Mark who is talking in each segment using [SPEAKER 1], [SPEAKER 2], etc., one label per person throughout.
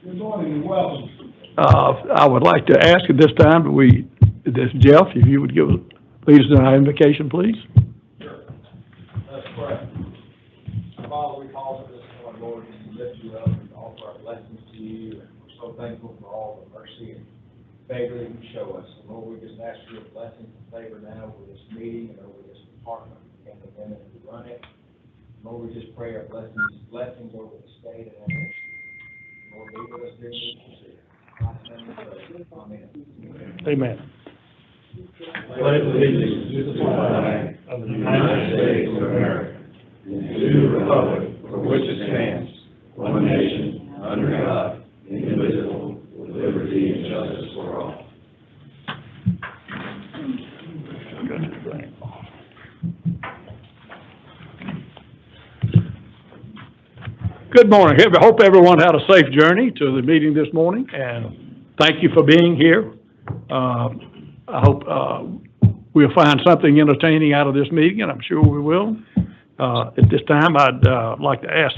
[SPEAKER 1] Good morning and welcome.
[SPEAKER 2] I would like to ask at this time, Jeff, if you would lead us in our invocation, please.
[SPEAKER 1] Sure. Let's pray. Father, we pause at this point, Lord, and lift you up and offer our blessings to you. And we're so thankful for all the mercy and favor that you show us. And Lord, we just ask for your blessings and favor now over this meeting and over this department and the women who run it. Lord, we just pray our blessings over the state and our nation. Lord, be with us during this procedure. Amen.
[SPEAKER 2] Amen.
[SPEAKER 3] Pledge allegiance to the flag of the United States of America and to the republic for which it stands, one nation, under God, indivisible, with liberty and justice for all.
[SPEAKER 2] Good morning. I hope everyone had a safe journey to the meeting this morning, and thank you for being here. I hope we'll find something entertaining out of this meeting, and I'm sure we will. At this time, I'd like to ask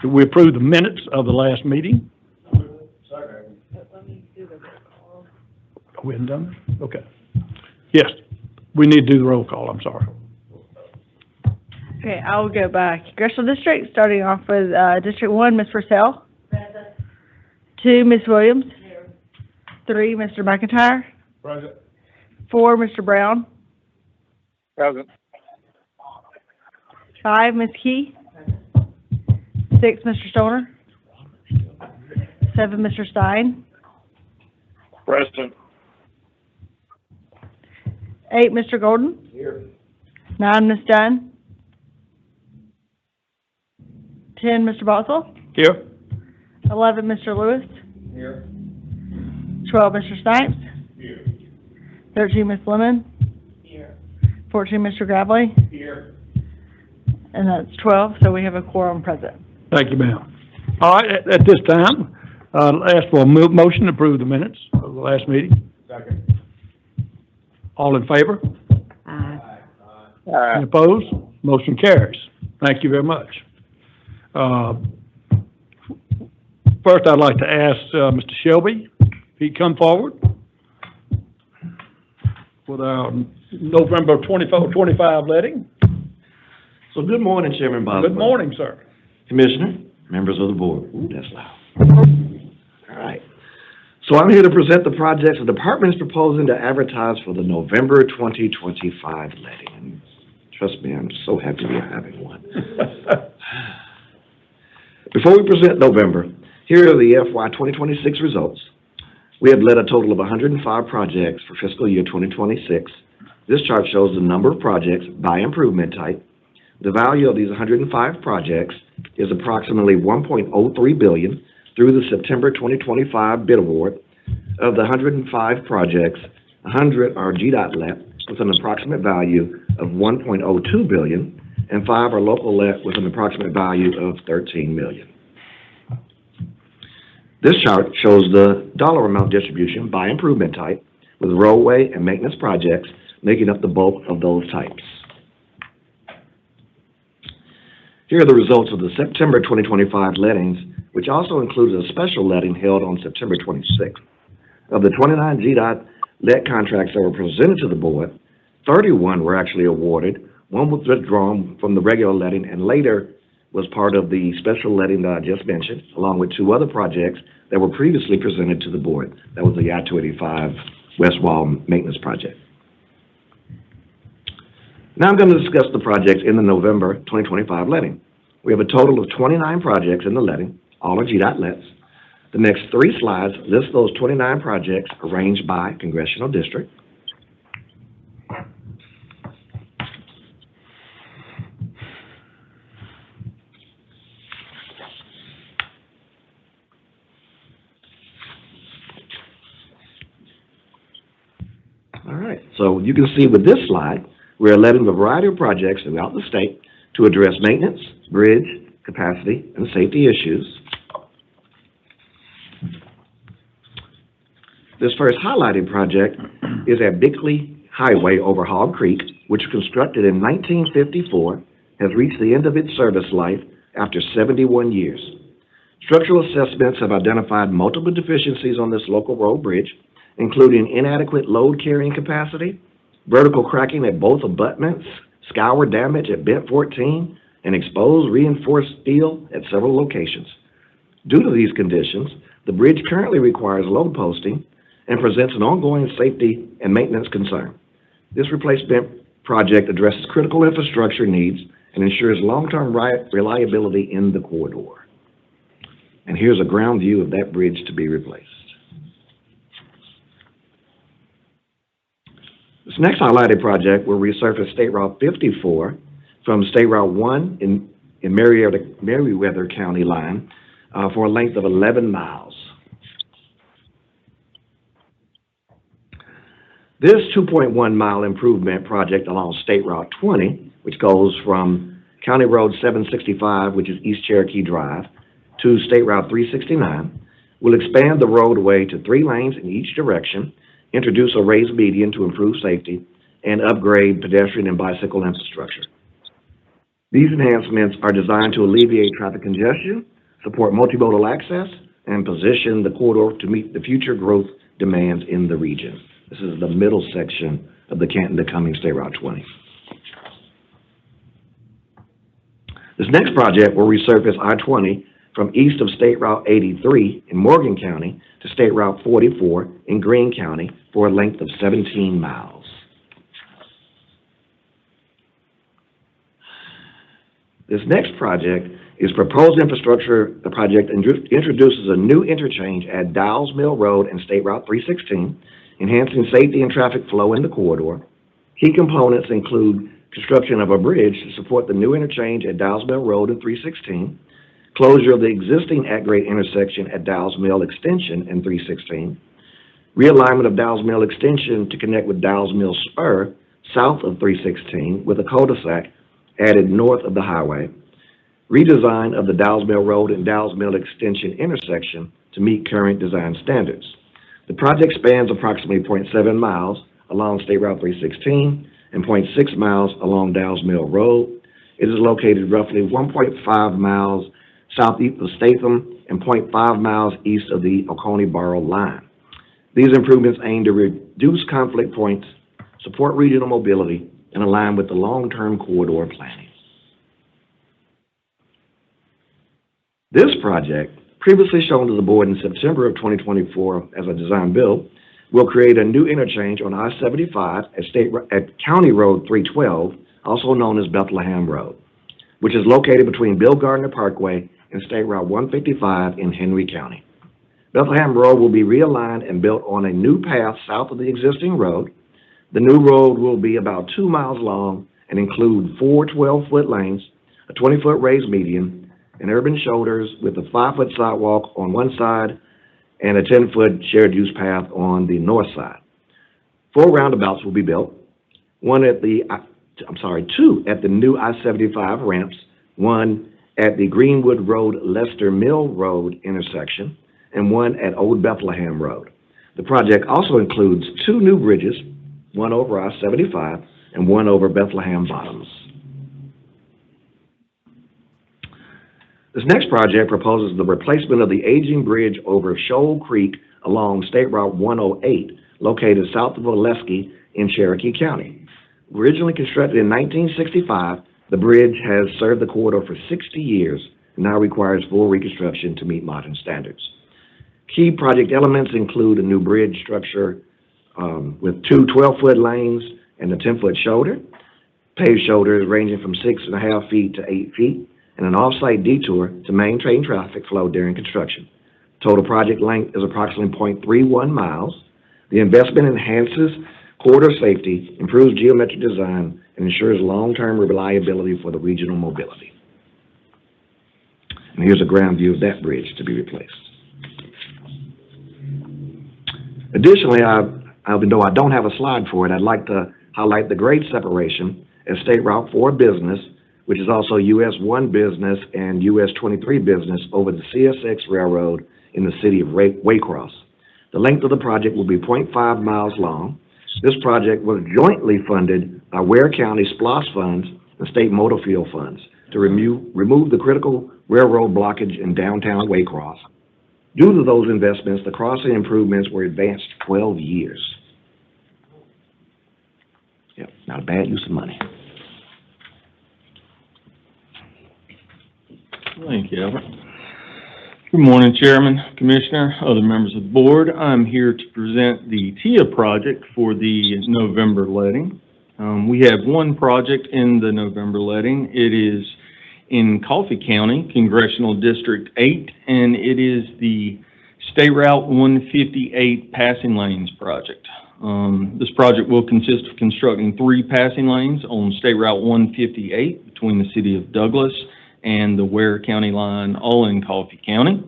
[SPEAKER 2] that we approve the minutes of the last meeting.
[SPEAKER 1] Sorry.
[SPEAKER 2] We haven't done it? Okay. Yes, we need to do the roll call. I'm sorry.
[SPEAKER 4] Okay, I'll go back. Congressional District, starting off with District 1, Ms. Purcell. Present. 2, Ms. Williams. Here. 3, Mr. McIntyre.
[SPEAKER 1] Present.
[SPEAKER 4] 4, Mr. Brown.
[SPEAKER 5] Present.
[SPEAKER 4] 5, Ms. Key. 6, Mr. Stoner. 7, Mr. Stein.
[SPEAKER 5] Present.
[SPEAKER 4] 8, Mr. Golden.
[SPEAKER 1] Here.
[SPEAKER 4] 9, Ms. Dunn. 10, Mr. Botsell.
[SPEAKER 2] Here.
[SPEAKER 4] 11, Mr. Lewis.
[SPEAKER 1] Here.
[SPEAKER 4] 12, Mr. Snipes.
[SPEAKER 1] Here.
[SPEAKER 4] 13, Ms. Lemon.
[SPEAKER 1] Here.
[SPEAKER 4] 14, Mr. Gravely.
[SPEAKER 1] Here.
[SPEAKER 4] And that's 12, so we have a quorum present.
[SPEAKER 2] Thank you, ma'am. All right, at this time, I'll ask for a motion to approve the minutes of the last meeting.
[SPEAKER 1] Second.
[SPEAKER 2] All in favor?
[SPEAKER 1] Aye.
[SPEAKER 2] Any opposed? Motion carries. Thank you very much. First, I'd like to ask Mr. Shelby if he'd come forward with our November 24-25 letting.
[SPEAKER 6] So good morning, Chairman Boswell.
[SPEAKER 2] Good morning, sir.
[SPEAKER 6] Commissioner, members of the board. Ooh, that's loud. All right. So I'm here to present the projects the department is proposing to advertise for the November 2025 letting. And trust me, I'm so happy we're having one. Before we present November, here are the FY 2026 results. We have led a total of 105 projects for fiscal year 2026. This chart shows the number of projects by improvement type. The value of these 105 projects is approximately $1.03 billion through the September 2025 bid award. Of the 105 projects, 100 are GDOT let with an approximate value of $1.02 billion, and 5 are local let with an approximate value of $13 million. This chart shows the dollar amount distribution by improvement type, with roadway and maintenance projects making up the bulk of those types. Here are the results of the September 2025 lettings, which also included a special letting held on September 26th. Of the 29 GDOT let contracts that were presented to the board, 31 were actually awarded. 1 was withdrawn from the regular letting and later was part of the special letting that I just mentioned, along with 2 other projects that were previously presented to the board. That was the I-285 West Wall Maintenance Project. Now I'm going to discuss the projects in the November 2025 letting. We have a total of 29 projects in the letting, all are GDOT lets. The next 3 slides list those 29 projects arranged by congressional district. All right, so you can see with this slide, we're letting a variety of projects throughout the state to address maintenance, bridge, capacity, and safety issues. This first highlighted project is at Bickley Highway over Hog Creek, which was constructed in 1954, has reached the end of its service life after 71 years. Structural assessments have identified multiple deficiencies on this local road bridge, including inadequate load carrying capacity, vertical cracking at both abutments, scour damage at bent 14, and exposed reinforced steel at several locations. Due to these conditions, the bridge currently requires load posting and presents an ongoing safety and maintenance concern. This replacement project addresses critical infrastructure needs and ensures long-term reliability in the corridor. And here's a ground view of that bridge to be replaced. This next highlighted project will resurface State Route 54 from State Route 1 in Meriwether County line for a length of 11 miles. This 2.1 mile improvement project along State Route 20, which goes from County Road 765, which is East Cherokee Drive, to State Route 369, will expand the roadway to 3 lanes in each direction, introduce a raised median to improve safety, and upgrade pedestrian and bicycle infrastructure. These enhancements are designed to alleviate traffic congestion, support multimodal access, and position the corridor to meet the future growth demands in the region. This is the middle section of the Canton to Cumming State Route 20. This next project will resurface I-20 from east of State Route 83 in Morgan County to State Route 44 in Greene County for a length of 17 miles. This next project is proposed infrastructure. The project introduces a new interchange at Dowles Mill Road and State Route 316, enhancing safety and traffic flow in the corridor. Key components include construction of a bridge to support the new interchange at Dowles Mill Road and 316, closure of the existing at-grade intersection at Dowles Mill Extension and 316, realignment of Dowles Mill Extension to connect with Dowles Mill Spur south of 316 with a cul-de-sac added north of the highway, redesign of the Dowles Mill Road and Dowles Mill Extension intersection to meet current design standards. The project spans approximately 0.7 miles along State Route 316 and 0.6 miles along Dowles Mill Road. It is located roughly 1.5 miles southeast of Statham and 0.5 miles east of the Oconee-Borough line. These improvements aim to reduce conflict points, support regional mobility, and align with the long-term corridor planning. This project, previously shown to the board in September of 2024 as a design build, will create a new interchange on I-75 at County Road 312, also known as Bethlehem Road, which is located between Bill Gardner Parkway and State Route 155 in Henry County. Bethlehem Road will be realigned and built on a new path south of the existing road. The new road will be about 2 miles long and include 4 12-foot lanes, a 20-foot raised median, and urban shoulders with a 5-foot sidewalk on one side and a 10-foot shared use path on the north side. 4 roundabouts will be built, 2 at the new I-75 ramps, 1 at the Greenwood Road Lester Mill Road intersection, and 1 at Old Bethlehem Road. The project also includes 2 new bridges, 1 over I-75 and 1 over Bethlehem Bottoms. This next project proposes the replacement of the aging bridge over Shoal Creek along State Route 108, located south of Oleski in Cherokee County. Originally constructed in 1965, the bridge has served the corridor for 60 years and now requires full reconstruction to meet modern standards. Key project elements include a new bridge structure with 2 12-foot lanes and a 10-foot shoulder, paved shoulders ranging from 6.5 feet to 8 feet, and an off-site detour to maintain traffic flow during construction. Total project length is approximately 0.31 miles. The investment enhances corridor safety, improves geometric design, and ensures long-term reliability for the regional mobility. And here's a ground view of that bridge to be replaced. Additionally, even though I don't have a slide for it, I'd like to highlight the grade separation at State Route 4 Business, which is also US 1 Business and US 23 Business over the CSX Railroad in the city of Waycross. The length of the project will be 0.5 miles long. This project was jointly funded by Ware County SPLOST funds and state motor fuel funds to remove the critical railroad blockage in downtown Waycross. Due to those investments, the crossing improvements were advanced 12 years. Yep, not a bad use of money.
[SPEAKER 3] Thank you, Albert. Good morning, Chairman, Commissioner, other members of the board. I'm here to present the TIA project for the November letting. We have one project in the November letting. It is in Coffee County, Congressional District 8, and it is the State Route 158 passing lanes project. This project will consist of constructing 3 passing lanes on State Route 158 between the city of Douglas and the Ware County line, all in Coffee County.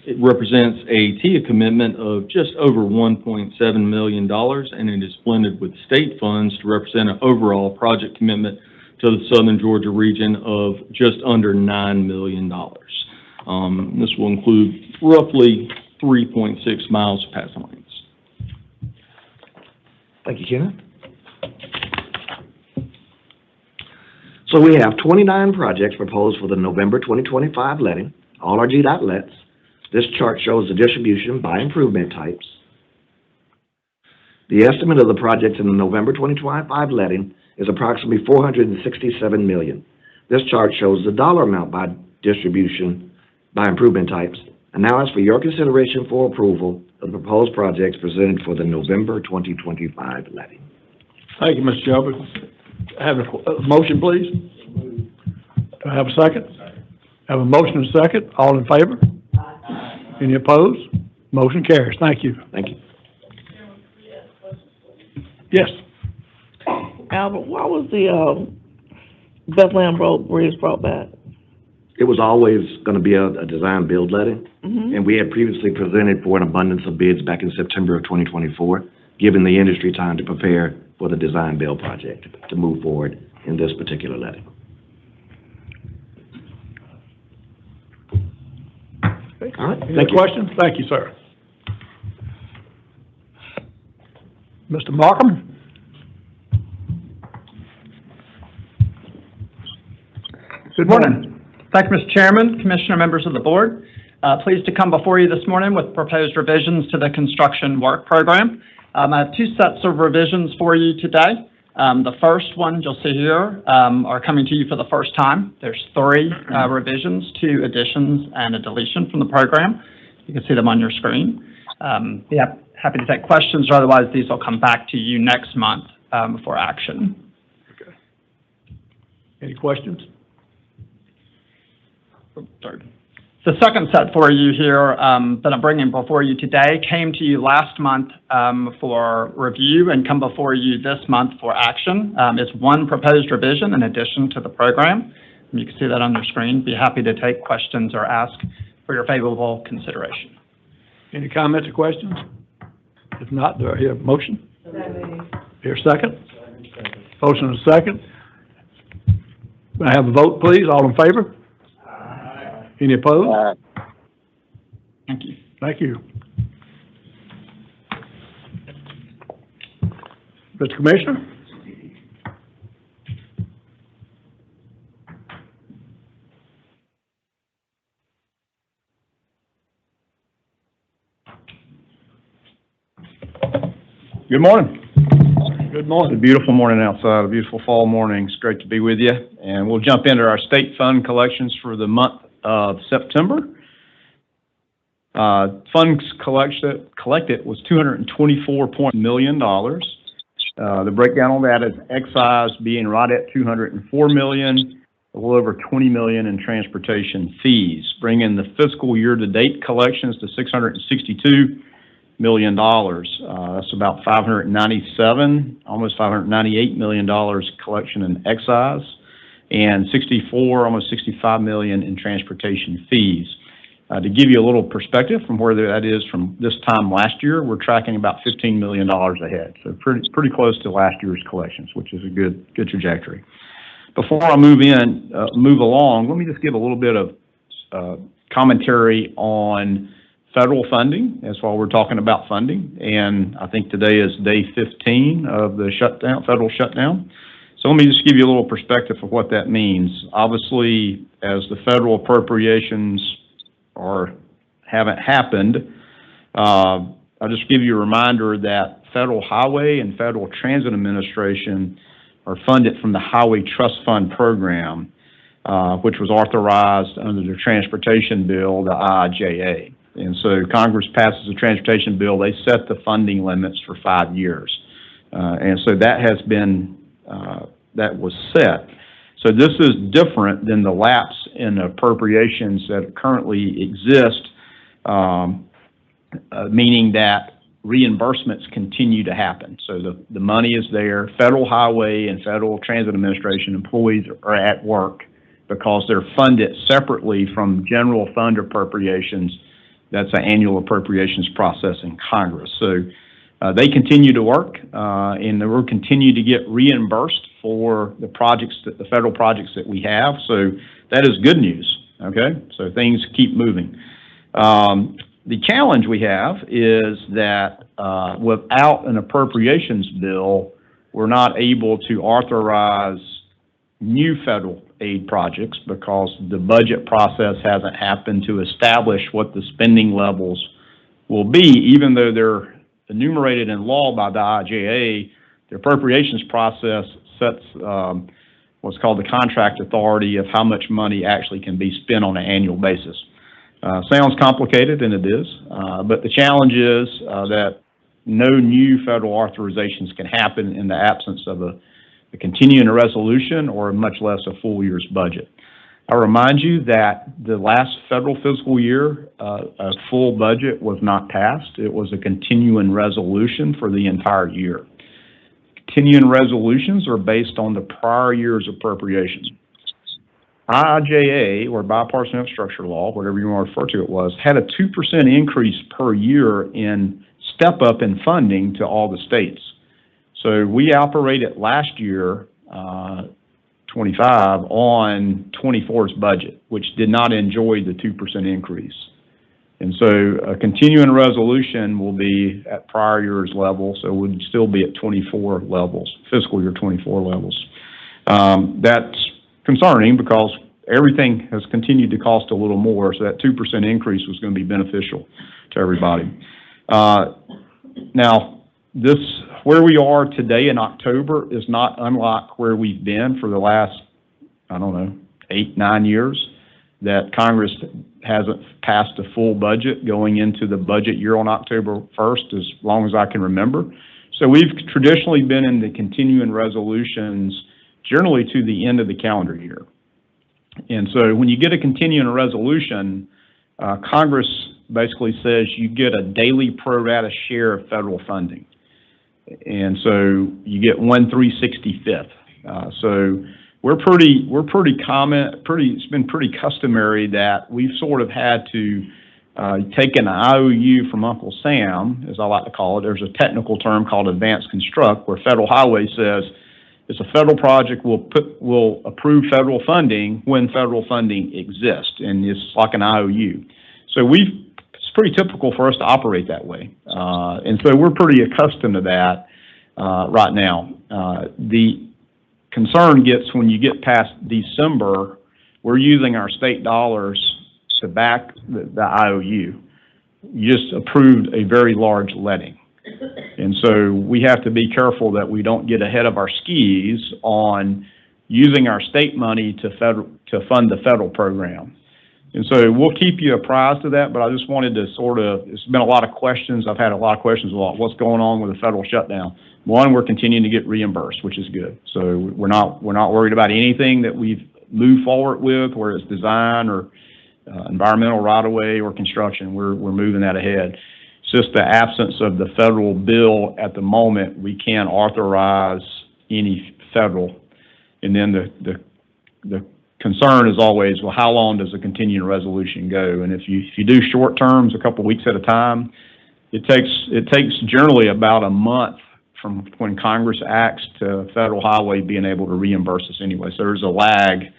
[SPEAKER 3] It represents a TIA commitment of just over $1.7 million, and it is blended with state funds to represent an overall project commitment to the Southern Georgia region of just under $9 million. This will include roughly 3.6 miles of passing lanes.
[SPEAKER 6] Thank you, Kenneth. So we have 29 projects proposed for the November 2025 letting. All are GDOT lets. This chart shows the distribution by improvement types. The estimate of the projects in the November 2025 letting is approximately $467 million. This chart shows the dollar amount by distribution by improvement types. And now, as for your consideration for approval of the proposed projects presented for the November 2025 letting.
[SPEAKER 2] Thank you, Mr. Shelby. Have a motion, please. Do I have a second? Have a motion and a second. All in favor? Any opposed? Motion carries. Thank you.
[SPEAKER 6] Thank you.
[SPEAKER 2] Yes.
[SPEAKER 7] Albert, why was the Bethlehem Road Bridge brought back?
[SPEAKER 6] It was always going to be a design build letting,
[SPEAKER 7] Mm-hmm.
[SPEAKER 6] and we had previously presented for an abundance of bids back in September of 2024, giving the industry time to prepare for the design build project to move forward in this particular letting. All right,
[SPEAKER 2] Any
[SPEAKER 6] thank you.
[SPEAKER 2] questions? Thank you, sir. Mr. Markham?
[SPEAKER 8] Good morning. Thank you, Mr. Chairman, Commissioner, members of the board. Pleased to come before you this morning with proposed revisions to the construction work program. I have 2 sets of revisions for you today. The first one you'll see here are coming to you for the first time. There's 3 revisions, 2 additions, and a deletion from the program. You can see them on your screen. Happy to take questions, or otherwise these will come back to you next month for action.
[SPEAKER 2] Okay. Any questions?
[SPEAKER 8] Sorry. The second set for you here that I'm bringing before you today came to you last month for review and come before you this month for action. It's 1 proposed revision in addition to the program. You can see that on your screen. Be happy to take questions or ask for your favorable consideration.
[SPEAKER 2] Any comments or questions? If not, do I hear a motion? Hear a second? Motion and a second. May I have a vote, please? All in favor? Any opposed?
[SPEAKER 8] Thank you.
[SPEAKER 2] Thank you. Mr. Commissioner?
[SPEAKER 9] Good morning.
[SPEAKER 2] Good
[SPEAKER 9] It's a
[SPEAKER 2] morning.
[SPEAKER 9] beautiful morning outside, a beautiful fall morning. It's great to be with you. And we'll jump into our state fund collections for the month of September. Funds collected was $224 million. The breakdown on that is excise being right at $204 million, a little over $20 million in transportation fees, bringing the fiscal year-to-date collections to $662 million. That's about almost $598 million collection in excise, and almost $65 million in transportation fees. To give you a little perspective from where that is from this time last year, we're tracking about $15 million ahead. So pretty close to last year's collections, which is a good trajectory. Before I move along, let me just give a little bit of commentary on federal funding. That's why we're talking about funding. And I think today is day 15 of the federal shutdown. So let me just give you a little perspective of what that means. Obviously, as the federal appropriations haven't happened, I'll just give you a reminder that Federal Highway and Federal Transit Administration are funded from the Highway Trust Fund Program, which was authorized under the Transportation Bill, the IIJA. And so Congress passes the Transportation Bill, they set the funding limits for 5 years. And so that has been, that was set. So this is different than the lapse in appropriations that currently exist, meaning that reimbursements continue to happen. So the money is there. Federal Highway and Federal Transit Administration employees are at work because they're funded separately from general fund appropriations. That's an annual appropriations process in Congress. So they continue to work, and they will continue to get reimbursed for the projects, the federal projects that we have. So that is good news, okay? So things keep moving. The challenge we have is that without an appropriations bill, we're not able to authorize new federal aid projects because the budget process hasn't happened to establish what the spending levels will be, even though they're enumerated in law by the IIJA. The appropriations process sets what's called the contract authority of how much money actually can be spent on an annual basis. Sounds complicated, and it is, but the challenge is that no new federal authorizations can happen in the absence of a continuing resolution or much less a full year's budget. I remind you that the last federal fiscal year, a full budget was not passed. It was a continuing resolution for the entire year. Continuing resolutions are based on the prior year's appropriation. IIJA, or Bipartisan Infrastructure Law, whatever you want to refer to it was, had a 2% increase per year in step up in funding to all the states. So we operated last year, 25, on 24's budget, which did not enjoy the 2% increase. And so a continuing resolution will be at prior year's level, so we'd still be at 24 levels, fiscal year 24 levels. That's concerning because everything has continued to cost a little more, so that 2% increase was going to be beneficial to everybody. Now, where we are today in October is not unlike where we've been for the last, 8, 9 years, that Congress hasn't passed a full budget going into the budget year on October 1st, as long as I can remember. So we've traditionally been in the continuing resolutions generally to the end of the calendar year. And so when you get a continuing resolution, Congress basically says you get a daily pro rata share of federal funding. And so you get 1/365th. So it's been pretty customary that we've sort of had to take an IOU from Uncle Sam, as I like to call it. There's a technical term called advanced construct, where Federal Highway says it's a federal project, we'll approve federal funding when federal funding exists, and it's like an IOU. So it's pretty typical for us to operate that way. And so we're pretty accustomed to that right now. The concern gets when you get past December, we're using our state dollars to back the IOU. You just approved a very large letting. And so we have to be careful that we don't get ahead of our skis on using our state money to fund the federal program. And so we'll keep you apprised of that, but I just wanted to it's been a lot of questions. I've had a lot of questions about what's going on with the federal shutdown. One, we're continuing to get reimbursed, which is good. So we're not worried about anything that we've moved forward with, whether it's design or environmental right-of-way or construction. We're moving that ahead. It's just the absence of the federal bill at the moment. We can't authorize any federal. And then the concern is always, well, how long does the continuing resolution go? And if you do short terms, a couple weeks at a time, it takes generally about a month from when Congress acts to Federal Highway being able to reimburse us anyway. So there's a lag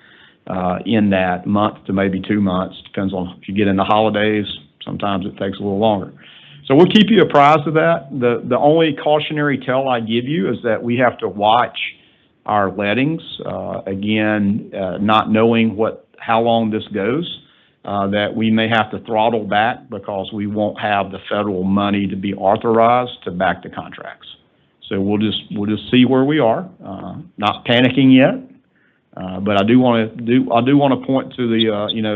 [SPEAKER 9] in that month to maybe 2 months. Depends on if you get into holidays. Sometimes it takes a little longer. So we'll keep you apprised of that. The only cautionary tale I give you is that we have to watch our lettings. Again, not knowing how long this goes, that we may have to throttle back because we won't have the federal money to be authorized to back the contracts. So we'll just see where we are. Not panicking yet, but I do want to point to the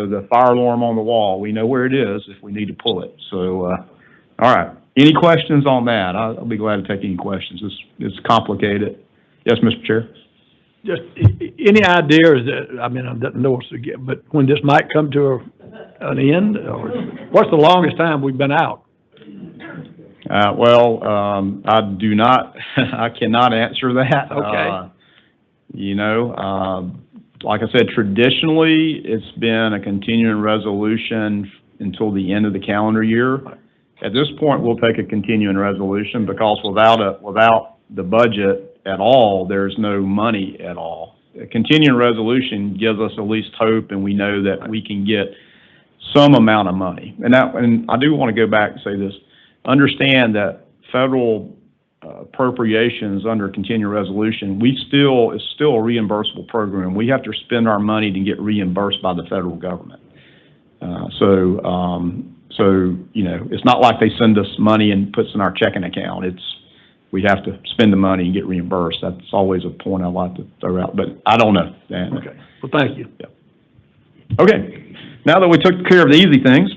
[SPEAKER 9] the fire alarm on the wall. We know where it is if we need to pull it. So, all right. Any questions on that? I'll be glad to take any questions. It's complicated. Yes, Mr. Chair.
[SPEAKER 2] Just any ideas that, I mean, I don't know what's to get, but when this might come to an end, or what's the longest time we've been out?
[SPEAKER 9] I do not, I cannot answer that.
[SPEAKER 2] Okay.
[SPEAKER 9] Like I said, traditionally, it's been a continuing resolution until the end of the calendar year. At this point, we'll take a continuing resolution because without the budget at all, there's no money at all. A continuing resolution gives us at least hope, and we know that we can get some amount of money. And I do want to go back and say this. Understand that federal appropriations under continuing resolution, it's still a reimbursable program. We have to spend our money to get reimbursed by the federal government. It's not like they send us money and puts in our checking account. We have to spend the money and get reimbursed. That's always a point I like to throw out, but I don't know.
[SPEAKER 2] Okay. Well, thank you.
[SPEAKER 9] Yeah. Okay. Now that we took care of the easy things,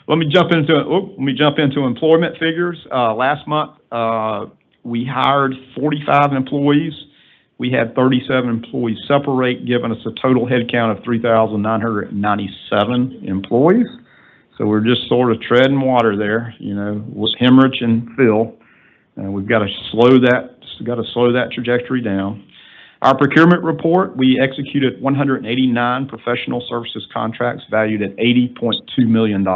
[SPEAKER 9] let me jump into employment figures. Last month, we hired 45 employees. We had 37 employees separate, giving us a total headcount of 3,997 employees. So we're just sort of treading water there, with Hemorrhage and Phil. We've got to slow that trajectory down. Our procurement report, we executed 189 professional services contracts valued at $80.2 million.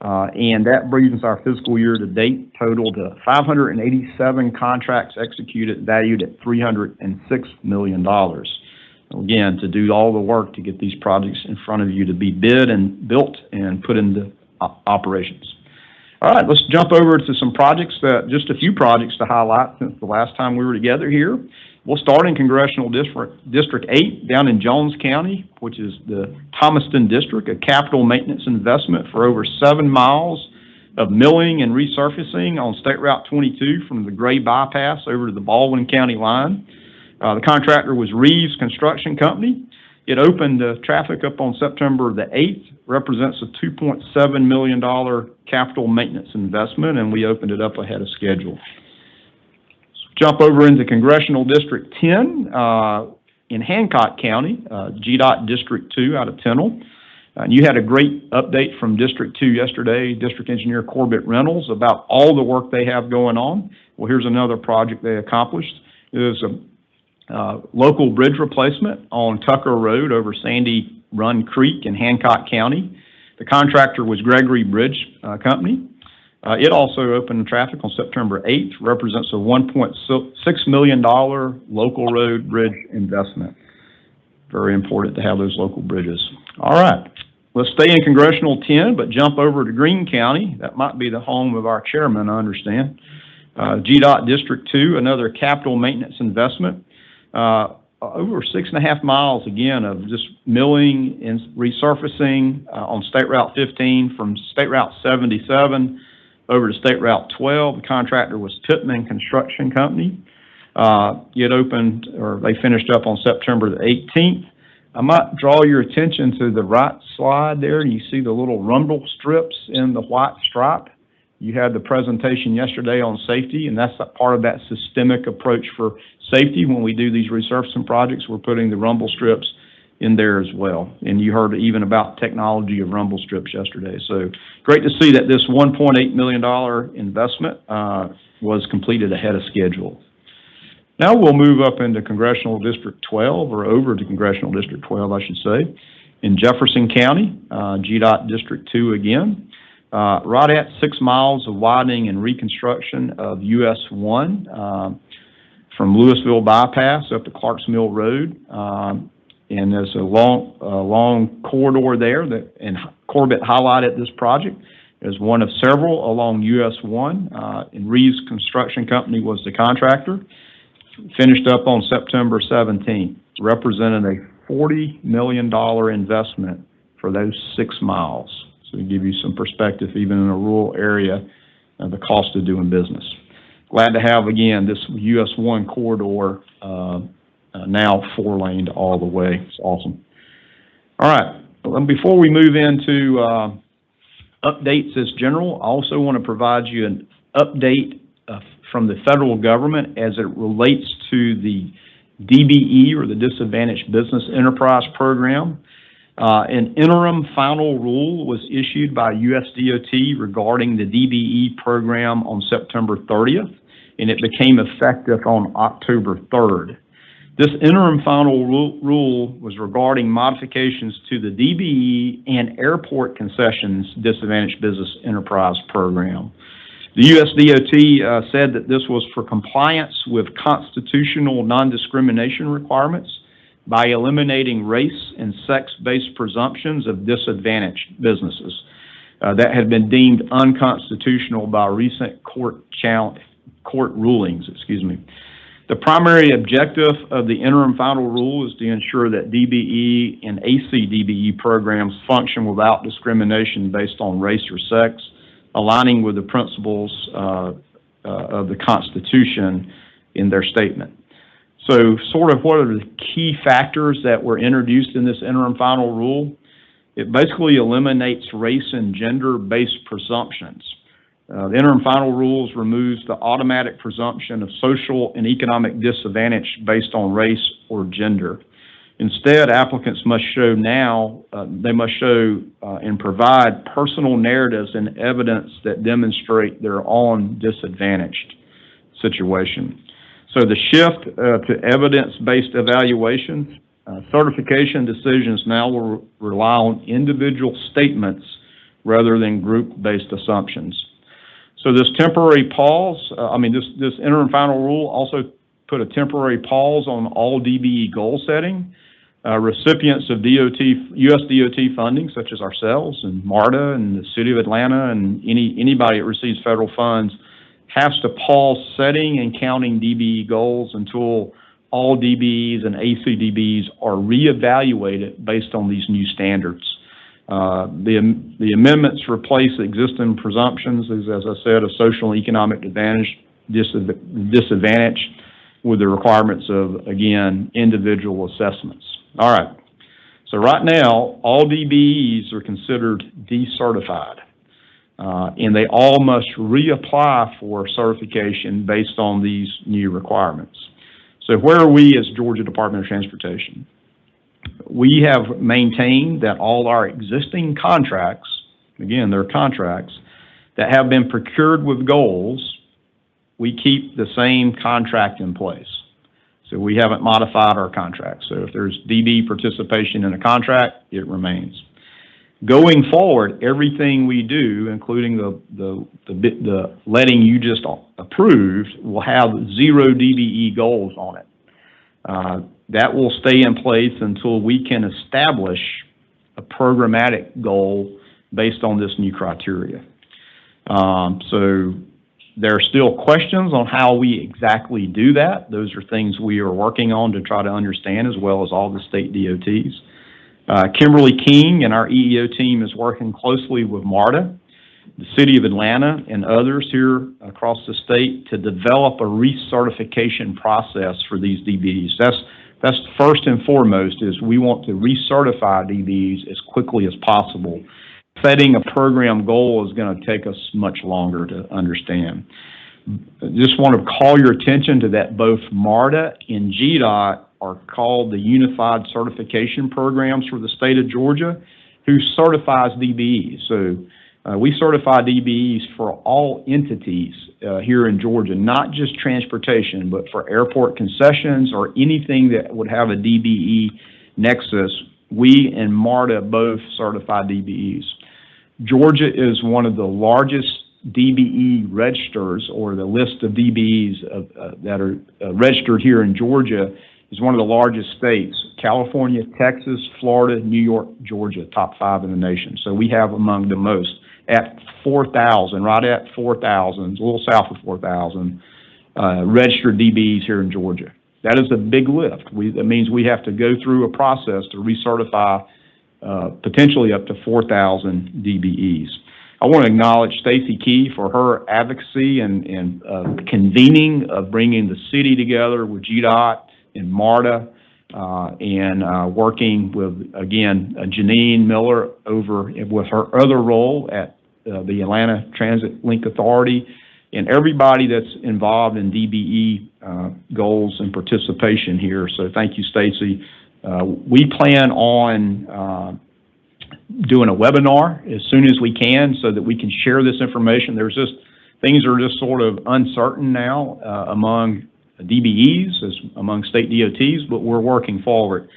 [SPEAKER 9] And that brings our fiscal year to date total to 587 contracts executed valued at $306 million. Again, to do all the work to get these projects in front of you to be bid and built and put into operations. All right, let's jump over to some projects, just a few projects to highlight since the last time we were together here. We'll start in Congressional District 8 down in Jones County, which is the Thomaston District, a capital maintenance investment for over 7 miles of milling and resurfacing on State Route 22 from the Gray Bypass over to the Baldwin County line. The contractor was Reeves Construction Company. It opened traffic up on September the 8th, represents a $2.7 million capital maintenance investment, and we opened it up ahead of schedule. Jump over into Congressional District 10 in Hancock County, GDOT District 2 out of Tennille. And you had a great update from District 2 yesterday, District Engineer Corbett Reynolds, about all the work they have going on. Well, here's another project they accomplished. It was a local bridge replacement on Tucker Road over Sandy Run Creek in Hancock County. The contractor was Gregory Bridge Company. It also opened traffic on September 8th, represents a $1.6 million local road bridge investment. Very important to have those local bridges. All right, let's stay in Congressional 10, but jump over to Greene County. That might be the home of our chairman, I understand. GDOT District 2, another capital maintenance investment. Over 6.5 miles, again, of just milling and resurfacing on State Route 15 from State Route 77 over to State Route 12. The contractor was Pittman Construction Company. They finished up on September the 18th. I might draw your attention to the right slide there. You see the little rumble strips in the white stripe. You had the presentation yesterday on safety, and that's part of that systemic approach for safety. When we do these resurfacing projects, we're putting the rumble strips in there as well. And you heard even about technology of rumble strips yesterday. So great to see that this $1.8 million investment was completed ahead of schedule. Now we'll move up into Congressional District 12, or over to Congressional District 12, I should say, in Jefferson County, GDOT District 2 again. Right at 6 miles of widening and reconstruction of US 1 from Louisville Bypass up to Clarks Mill Road. And there's a long corridor there and Corbett highlighted this project as one of several along US 1. And Reeves Construction Company was the contractor. finished up on September 17th, representing a $40 million investment for those 6 miles. So to give you some perspective, even in a rural area, the cost of doing business. Glad to have, again, this US 1 corridor now 4-laned all the way. It's awesome. All right, before we move into updates as general, I also want to provide you an update from the federal government as it relates to the DBE, or the Disadvantaged Business Enterprise Program. An interim final rule was issued by USDOT regarding the DBE program on September 30th, and it became effective on October 3rd. This interim final rule was regarding modifications to the DBE and airport concessions Disadvantaged Business Enterprise Program. The USDOT said that this was for compliance with constitutional non-discrimination requirements by eliminating race and sex-based presumptions of disadvantaged businesses that had been deemed unconstitutional by recent court rulings. The primary objective of the interim final rule is to ensure that DBE and AC DBE programs function without discrimination based on race or sex, aligning with the principles of the Constitution in their statement. So sort of what are the key factors that were introduced in this interim final rule? It basically eliminates race and gender-based presumptions. The interim final rules removes the automatic presumption of social and economic disadvantage based on race or gender. Instead, applicants must show and provide personal narratives and evidence that demonstrate their own disadvantaged situation. So the shift to evidence-based evaluations, certification decisions now will rely on individual statements rather than group-based assumptions. So this temporary pause, this interim final rule also put a temporary pause on all DBE goal setting. Recipients of US DOT funding, such as ourselves and MARTA and the City of Atlanta and anybody that receives federal funds, has to pause setting and counting DBE goals until all DBEs and ACDBEs are reevaluated based on these new standards. The amendments replace existing presumptions, as I said, of social and economic disadvantage with the requirements of, again, individual assessments. All right, so right now, all DBEs are considered decertified, and they all must reapply for certification based on these new requirements. So where are we as Georgia Department of Transportation? We have maintained that all our existing contracts, again, they're contracts, that have been procured with goals, we keep the same contract in place. So we haven't modified our contract. So if there's DB participation in a contract, it remains. Going forward, everything we do, including the letting you just approved, will have 0 DBE goals on it. That will stay in place until we can establish a programmatic goal based on this new criteria. So there are still questions on how we exactly do that. Those are things we are working on to try to understand, as well as all the state DOTs. Kimberly King and our EEO team is working closely with MARTA, the City of Atlanta, and others here across the state to develop a recertification process for these DBEs. That's first and foremost, is we want to recertify DBEs as quickly as possible. Setting a program goal is going to take us much longer to understand. Just want to call your attention to that both MARTA and GDOT are called the Unified Certification Programs for the state of Georgia, who certifies DBEs. So we certify DBEs for all entities here in Georgia, not just transportation, but for airport concessions or anything that would have a DBE nexus. We and MARTA both certify DBEs. Georgia is one of the largest DBE registers, or the list of DBEs that are registered here in Georgia is one of the largest states. California, Texas, Florida, New York, Georgia, top 5 in the nation. So we have among the most. At 4,000, right at 4,000, a little south of 4,000 registered DBEs here in Georgia. That is a big lift. That means we have to go through a process to recertify potentially up to 4,000 DBEs. I want to acknowledge Stacy Key for her advocacy and convening of bringing the city together with GDOT and MARTA, and working with, again, Janine Miller over with her other role at the Atlanta Transit Link Authority, and everybody that's involved in DBE goals and participation here. So thank you, Stacy. We plan on doing a webinar as soon as we can so that we can share this information. Things are just sort of uncertain now among DBEs, among state DOTs, but we're working forward.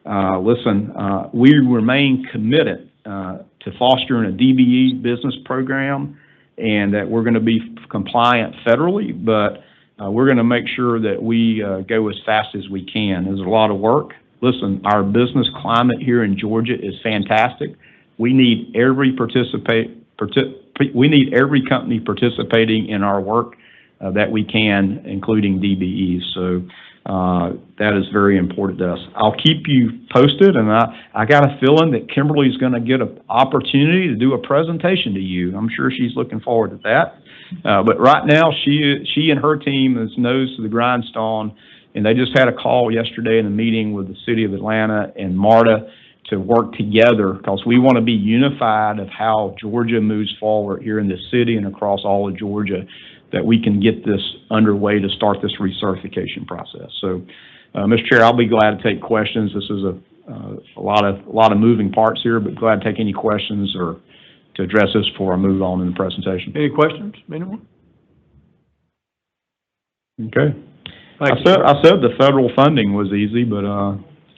[SPEAKER 9] We remain committed to fostering a DBE business program, and that we're going to be compliant federally, but we're going to make sure that we go as fast as we can. There's a lot of work. Listen, our business climate here in Georgia is fantastic. We need every company participating in our work that we can, including DBEs. So that is very important to us. I'll keep you posted, and I got a feeling that Kimberly's going to get an opportunity to do a presentation to you. I'm sure she's looking forward to that. But right now, she and her team is nose to the grindstone, and they just had a call yesterday in a meeting with the City of Atlanta and MARTA to work together, because we want to be unified of how Georgia moves forward here in the city and across all of Georgia, that we can get this underway to start this recertification process. So, Mr. Chair, I'll be glad to take questions. This is a lot of moving parts here, but glad to take any questions or to address this before I move on in the presentation.
[SPEAKER 2] Any questions, anyone?
[SPEAKER 9] Okay.
[SPEAKER 2] Thank you.
[SPEAKER 9] I said the federal funding was easy, but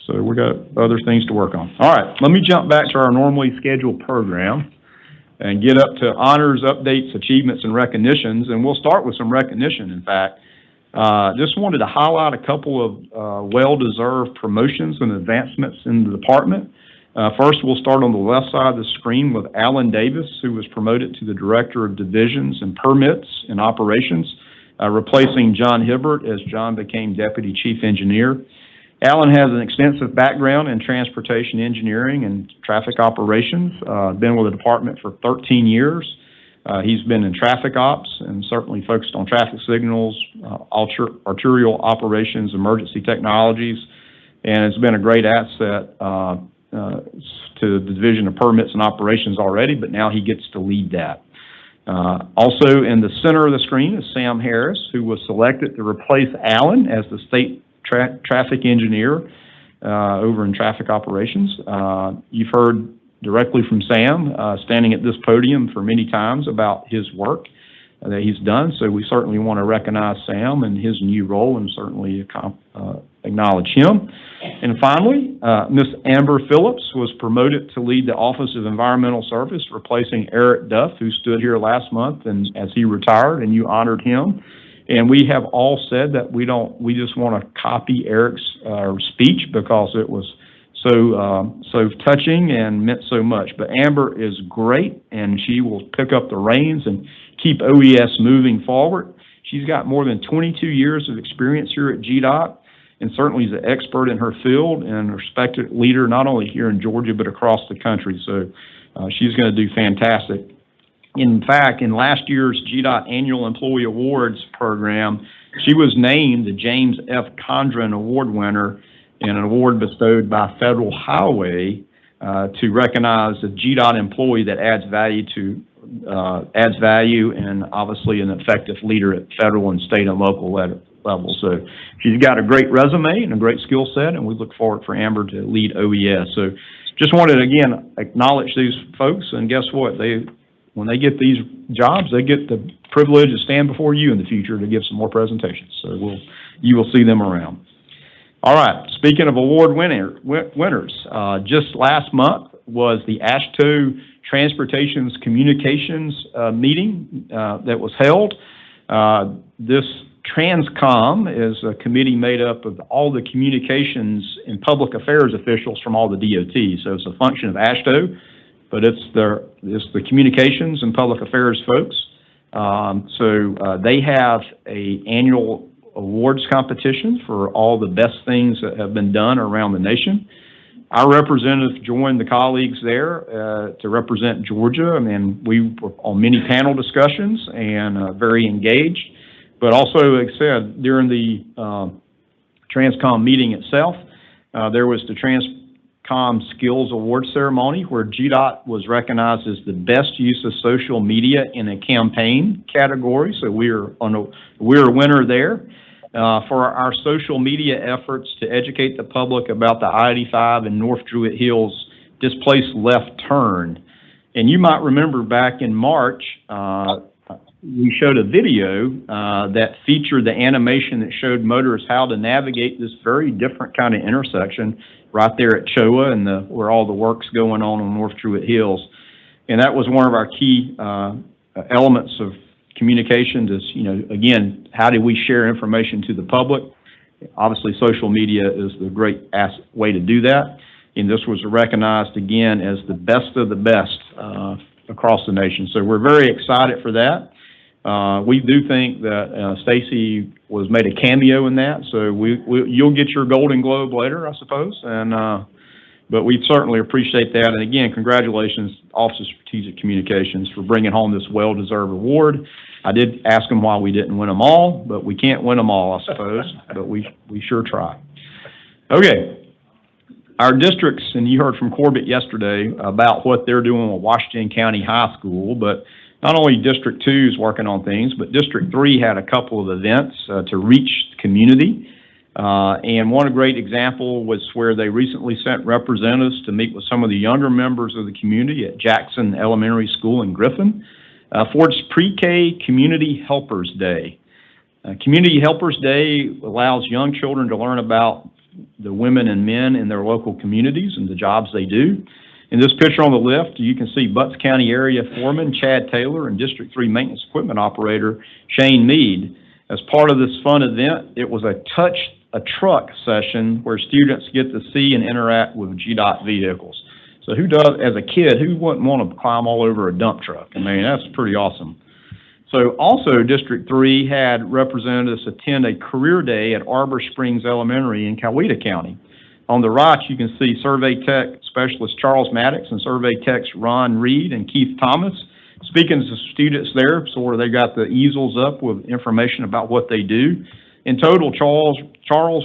[SPEAKER 9] so we got other things to work on. All right, let me jump back to our normally scheduled program and get up to honors, updates, achievements, and recognitions. And we'll start with some recognition, in fact. Just wanted to highlight a couple of well-deserved promotions and advancements in the department. First, we'll start on the left side of the screen with Alan Davis, who was promoted to the Director of Divisions and Permits and Operations, replacing John Hibbert as John became Deputy Chief Engineer. Alan has an extensive background in transportation engineering and traffic operations, been with the department for 13 years. He's been in traffic ops and certainly focused on traffic signals, arterial operations, emergency technologies, and it's been a great asset to the Division of Permits and Operations already, but now he gets to lead that. Also in the center of the screen is Sam Harris, who was selected to replace Alan as the state traffic engineer over in traffic operations. You've heard directly from Sam standing at this podium for many times about his work that he's done, so we certainly want to recognize Sam and his new role and certainly acknowledge him. And finally, Miss Amber Phillips was promoted to lead the Office of Environmental Service, replacing Eric Duff, who stood here last month and as he retired, and you honored him. And we have all said that we just want to copy Eric's speech because it was so touching and meant so much. But Amber is great, and she will pick up the reins and keep OES moving forward. She's got more than 22 years of experience here at GDOT, and certainly is an expert in her field and a respected leader not only here in Georgia but across the country. So she's going to do fantastic. In fact, in last year's GDOT Annual Employee Awards program, she was named the James F. Condren Award winner in an award bestowed by Federal Highway to recognize a GDOT employee that adds value and obviously an effective leader at federal and state and local levels. So she's got a great resume and a great skill set, and we look forward for Amber to lead OES. So just wanted to, again, acknowledge these folks, and guess what? When they get these jobs, they get the privilege to stand before you in the future to give some more presentations. So you will see them around. All right, speaking of award winners, just last month was the AASHTO Transportation's Communications meeting that was held. This Transcom is a committee made up of all the communications and public affairs officials from all the DOTs. So it's a function of AASHTO, but it's the communications and public affairs folks. They have a annual awards competition for all the best things that have been done around the nation. Our representative joined the colleagues there to represent Georgia, and we were on many panel discussions and very engaged. But also, like I said, during the Transcom meeting itself, there was the Transcom Skills Award ceremony where GDOT was recognized as the best use of social media in a campaign category. So we're a winner there. For our social media efforts to educate the public about the I-85 and North Druid Hills displaced left turn. And you might remember back in March, we showed a video that featured the animation that showed motorists how to navigate this very different kind of intersection right there at CHOA and where all the work's going on North Druid Hills. And that was one of our key elements of communication is, again, how do we share information to the public? Obviously, social media is the great way to do that. And this was recognized, again, as the best of the best across the nation. So we're very excited for that. We do think that Stacy was made a cameo in that. So you'll get your Golden Globe later, I suppose. But we certainly appreciate that. And again, congratulations, Office of Strategic Communications, for bringing home this well-deserved award. I did ask them why we didn't win them all, but we can't win them all, I suppose, but we sure try. Okay, our districts, and you heard from Corbett yesterday about what they're doing with Washington County High School, but not only District 2 is working on things, but District 3 had a couple of events to reach the community. And one great example was where they recently sent representatives to meet with some of the younger members of the community at Jackson Elementary School in Griffin for its Pre-K Community Helpers Day. Community Helpers Day allows young children to learn about the women and men in their local communities and the jobs they do. In this picture on the left, you can see Butts County Area Foreman Chad Taylor and District 3 Maintenance Equipment Operator Shane Mead. As part of this fun event, it was a Touch a Truck session where students get to see and interact with GDOT vehicles. So as a kid, who wouldn't want to climb all over a dump truck? I mean, that's pretty awesome. So also District 3 had representatives attend a career day at Arbor Springs Elementary in Coweta County. On the right, you can see Survey Tech Specialist Charles Maddox and Survey Techs Ron Reed and Keith Thomas speaking to students there, so where they got the easels up with information about what they do. In total, Charles,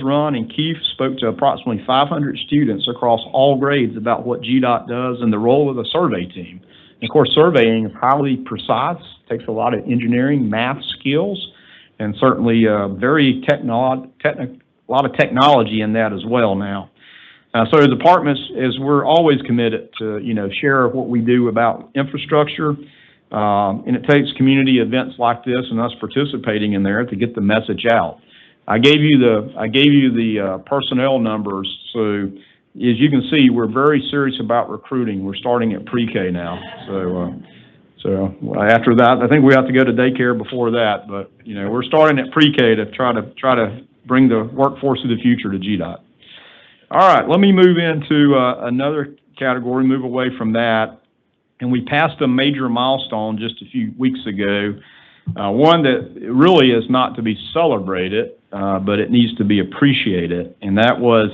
[SPEAKER 9] Ron, and Keith spoke to approximately 500 students across all grades about what GDOT does and the role of the survey team. And of course, surveying is highly precise, takes a lot of engineering, math skills, and certainly a lot of technology in that as well now. So the departments, as we're always committed to, share what we do about infrastructure, and it takes community events like this and us participating in there to get the message out. I gave you the personnel numbers, so as you can see, we're very serious about recruiting. We're starting at pre-K now, so after that, I think we have to go to daycare before that, but we're starting at pre-K to try to bring the workforce of the future to GDOT. All right, let me move into another category, move away from that. And we passed a major milestone just a few weeks ago, one that really is not to be celebrated, but it needs to be appreciated. And that was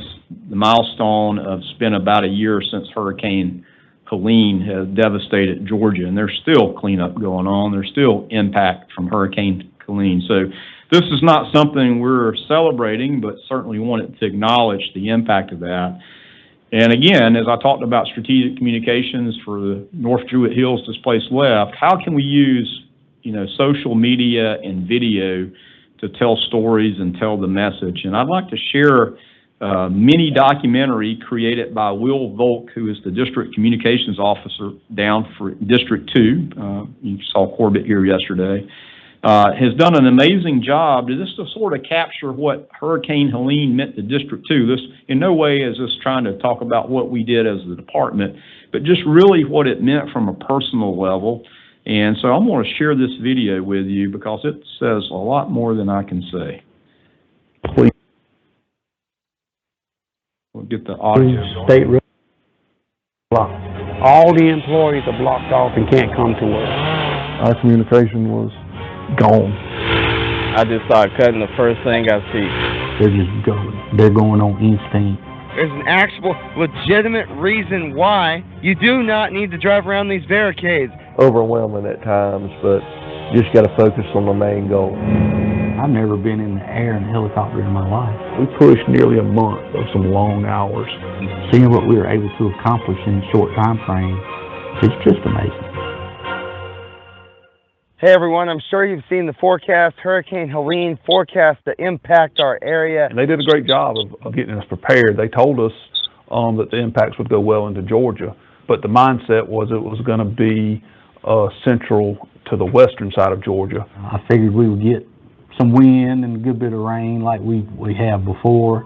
[SPEAKER 9] the milestone of it's been about a year since Hurricane Helene has devastated Georgia, and there's still cleanup going on. There's still impact from Hurricane Helene. So this is not something we're celebrating, but certainly wanted to acknowledge the impact of that. And again, as I talked about strategic communications for the North Druid Hills displaced left, how can we use, social media and video to tell stories and tell the message? And I'd like to share a mini documentary created by Will Volk, who is the District Communications Officer down for District 2. You saw Corbett here yesterday. Has done an amazing job to sort of capture what Hurricane Helene meant to District 2. This, in no way is this trying to talk about what we did as the department, but just really what it meant from a personal level. And so I'm going to share this video with you because it says a lot more than I can say. Please. We'll get the audio.
[SPEAKER 10] State road blocked. All the employees are blocked off and can't come to work.
[SPEAKER 11] Our communication was
[SPEAKER 2] gone.
[SPEAKER 10] I just start cutting the first thing I see.
[SPEAKER 11] They're just going. They're going on instinct.
[SPEAKER 12] There's an actual, legitimate reason why you do not need to drive around these barricades.
[SPEAKER 3] Overwhelming at times, but just got to focus on the main goal.
[SPEAKER 11] I've never been in the air in a helicopter in my life.
[SPEAKER 2] We pushed nearly a month of some long hours.
[SPEAKER 11] Seeing what we were able to accomplish in a short time frame, it's just amazing.
[SPEAKER 12] Hey everyone, I'm sure you've seen the forecast. Hurricane Helene forecast to impact our area.
[SPEAKER 2] And they did a great job of getting us prepared. They told us that the impacts would go well into Georgia, but the mindset was it was going to be central to the western side of Georgia.
[SPEAKER 11] I figured we would get some wind and a good bit of rain like we have before,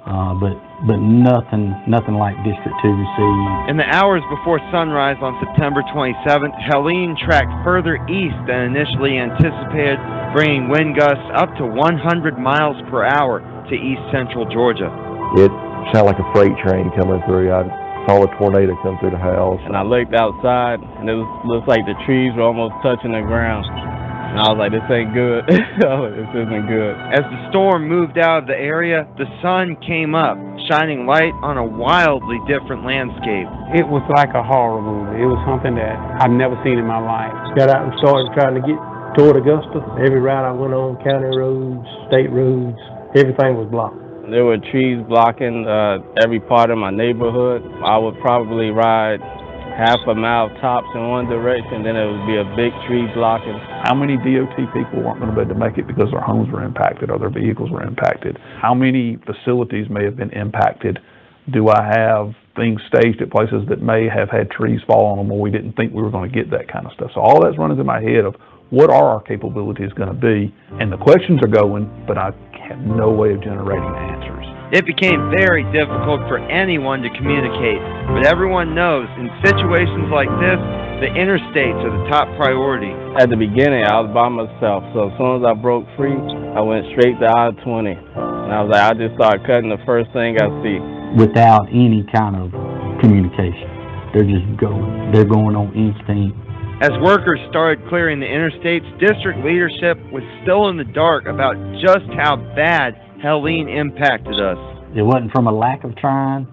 [SPEAKER 11] but nothing like District 2 received.
[SPEAKER 12] In the hours before sunrise on September 27th, Helene tracked further east than initially anticipated, bringing wind gusts up to 100 miles per hour to east central Georgia.
[SPEAKER 3] It sounded like a freight train coming through. I saw a tornado come through the house.
[SPEAKER 10] And I looked outside, and it looked like the trees were almost touching the ground. And I was like, this ain't good. This isn't good.
[SPEAKER 12] As the storm moved out of the area, the sun came up, shining light on a wildly different landscape.
[SPEAKER 13] It was like a horror movie. It was something that I've never seen in my life. Got out and started trying to get toward Augusta. Every route I went on, county roads, state roads, everything was blocked.
[SPEAKER 10] There were trees blocking every part of my neighborhood. I would probably ride half a mile tops in one direction, then it would be a big tree blocking.
[SPEAKER 2] How many DOT people weren't going to be able to make it because their homes were impacted or their vehicles were impacted? How many facilities may have been impacted? Do I have things staged at places that may have had trees fall on them where we didn't think we were going to get that kind of stuff? So all that's running through my head of what are our capabilities going to be? And the questions are going, but I have no way of generating answers.
[SPEAKER 12] It became very difficult for anyone to communicate, but everyone knows in situations like this, the interstates are the top priority.
[SPEAKER 10] At the beginning, I was by myself, so as soon as I broke free, I went straight to I-20. And I was like, I just started cutting the first thing I see.
[SPEAKER 11] Without any kind of communication, they're just going. They're going on instinct.
[SPEAKER 12] As workers started clearing the interstates, district leadership was still in the dark about just how bad Helene impacted us.
[SPEAKER 11] It wasn't from a lack of trying.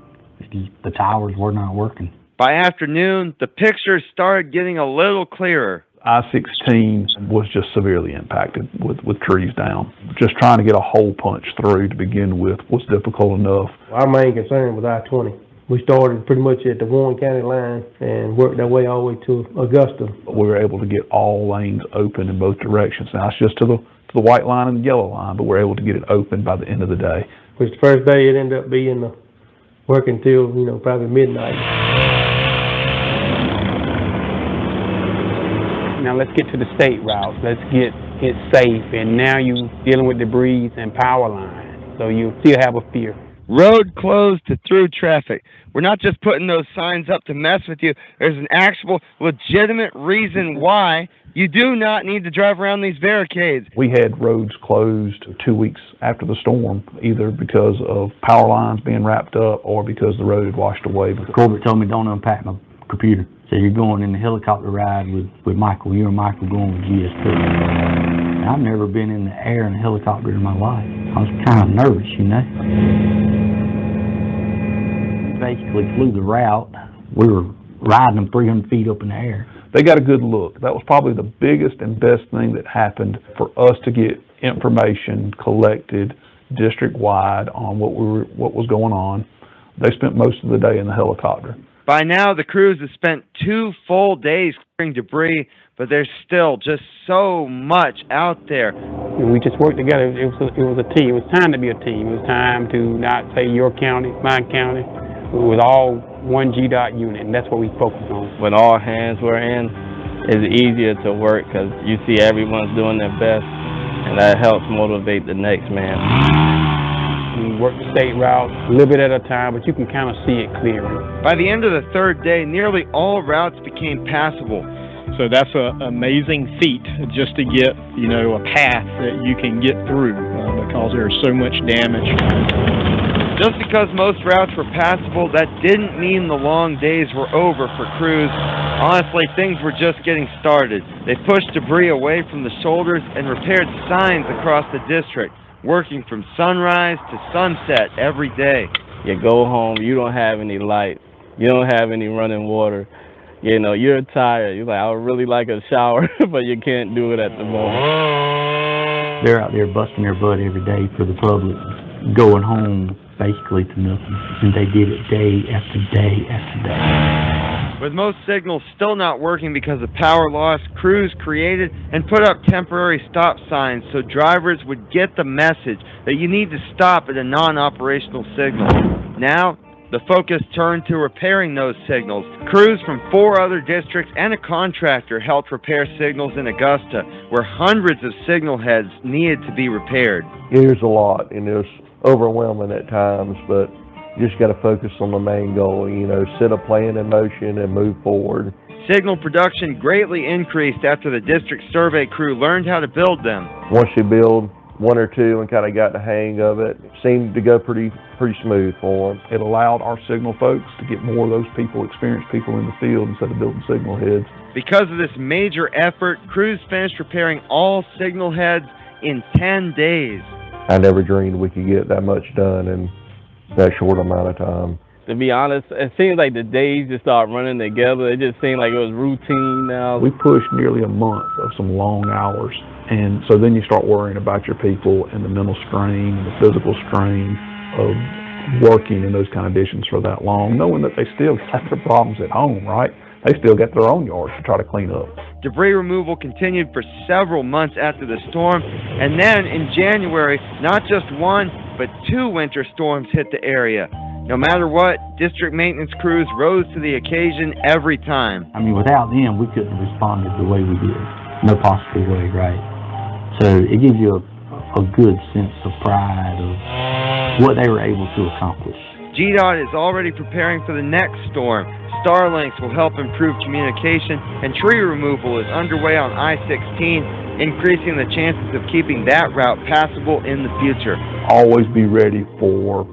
[SPEAKER 11] The towers were not working.
[SPEAKER 12] By afternoon, the pictures started getting a little clearer.
[SPEAKER 2] I-16 was just severely impacted with trees down. Just trying to get a hole punch through to begin with was difficult enough.
[SPEAKER 13] Our main concern was I-20. We started pretty much at the Warren County line and worked our way all the way to Augusta.
[SPEAKER 2] We were able to get all lanes open in both directions. Now it's just to the white line and the yellow line, but we're able to get it open by the end of the day.
[SPEAKER 13] Which the first day it ended up being working till, probably midnight. Now let's get to the state routes. Let's get it safe. And now you're dealing with debris and power lines, so you still have a fear.
[SPEAKER 12] Road closed to through traffic. We're not just putting those signs up to mess with you. There's an actual legitimate reason why you do not need to drive around these barricades.
[SPEAKER 2] We had roads closed 2 weeks after the storm, either because of power lines being wrapped up or because the road had washed away.
[SPEAKER 11] Corbett told me don't unpack my computer. So you're going in the helicopter ride with Michael. You and Michael going with GSP. I've never been in the air in a helicopter in my life. I was kind of nervous, Basically flew the route. We were riding them 300 feet up in the air.
[SPEAKER 2] They got a good look. That was probably the biggest and best thing that happened for us to get information collected district-wide on what was going on. They spent most of the day in the helicopter.
[SPEAKER 12] By now, the crews have spent 2 full days clearing debris, but there's still just so much out there.
[SPEAKER 13] We just worked together. It was a team. It was time to be a team. It was time to not say your county, my county. It was all one GDOT unit, and that's what we focused on.
[SPEAKER 10] When all hands were in, it's easier to work because you see everyone's doing their best, and that helps motivate the next man.
[SPEAKER 13] We work the state route a little bit at a time, but you can kind of see it clearly.
[SPEAKER 12] By the end of the 3rd day, nearly all routes became passable.
[SPEAKER 9] So that's an amazing feat just to get, a path that you can get through because there's so much damage.
[SPEAKER 12] Just because most routes were passable, that didn't mean the long days were over for crews. Honestly, things were just getting started. They pushed debris away from the shoulders and repaired signs across the district, working from sunrise to sunset every day.
[SPEAKER 10] You go home, you don't have any lights, you don't have any running water. You know, you're tired. You're like, I would really like a shower, but you can't do it at the moment.
[SPEAKER 11] They're out there busting their butt every day for the public, going home basically to nothing. And they did it day after day after day.
[SPEAKER 12] With most signals still not working because of power loss, crews created and put up temporary stop signs so drivers would get the message that you need to stop at a non-operational signal. Now, the focus turned to repairing those signals. Crews from 4 other districts and a contractor helped repair signals in Augusta, where hundreds of signal heads needed to be repaired.
[SPEAKER 3] It is a lot, and it's overwhelming at times, but you just got to focus on the main goal, you know, set a plan in motion and move forward.
[SPEAKER 12] Signal production greatly increased after the district survey crew learned how to build them.
[SPEAKER 3] Once you build 1 or 2 and kind of got the hang of it, it seemed to go pretty smooth for them.
[SPEAKER 9] It allowed our signal folks to get more of those people, experienced people in the field instead of building signal heads.
[SPEAKER 12] Because of this major effort, crews finished repairing all signal heads in 10 days.
[SPEAKER 3] I never dreamed we could get that much done in that short amount of time.
[SPEAKER 10] To be honest, it seems like the days just start running together. It just seemed like it was routine now.
[SPEAKER 9] We pushed nearly a month of some long hours, and so then you start worrying about your people and the mental strain and the physical strain of working in those conditions for that long, knowing that they still got their problems at home, right? They still got their own yards to try to clean up.
[SPEAKER 12] Debris removal continued for several months after the storm, and then in January, not just 1, but 2 winter storms hit the area. No matter what, district maintenance crews rose to the occasion every time.
[SPEAKER 11] I mean, without them, we couldn't have responded the way we did. No possible way, right? So it gives you a good sense of pride of what they were able to accomplish.
[SPEAKER 12] GDOT is already preparing for the next storm. Starlinks will help improve communication, and tree removal is underway on I-16, increasing the chances of keeping that route passable in the future.
[SPEAKER 9] Always be ready for